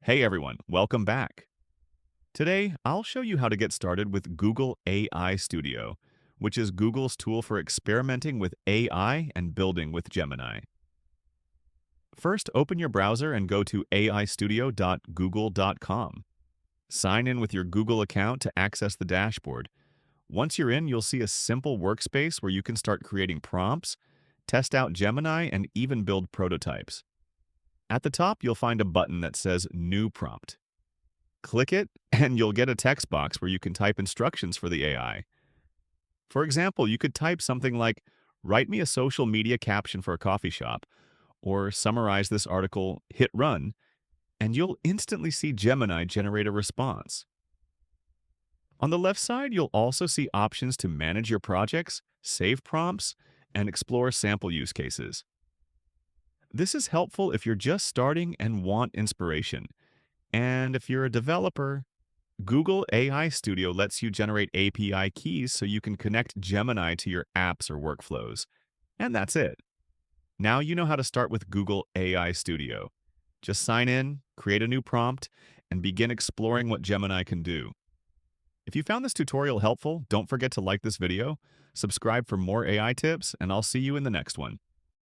Hey everyone, welcome back. Today, I'll show you how to get started with Google AI Studio, which is Google's tool for experimenting with AI and building with Gemini. First, open your browser and go to aistudio.google.com. Sign in with your Google account to access the dashboard. Once you're in, you'll see a simple workspace where you can start creating prompts, test out Gemini, and even build prototypes. At the top, you'll find a button that says New Prompt. Click it, and you'll get a text box where you can type instructions for the AI. For example, you could type something like, "Write me a social media caption for a coffee shop," or "Summarize this article, hit run," and you'll instantly see Gemini generate a response. On the left side, you'll also see options to manage your projects, save prompts, and explore sample use cases. This is helpful if you're just starting and want inspiration. And if you're a developer, Google AI Studio lets you generate API keys so you can connect Gemini to your apps or workflows. And that's it. Now you know how to start with Google AI Studio. Just sign in, create a new prompt, and begin exploring what Gemini can do. If you found this tutorial helpful, don't forget to like this video, subscribe for more AI tips, and I'll see you in the next one.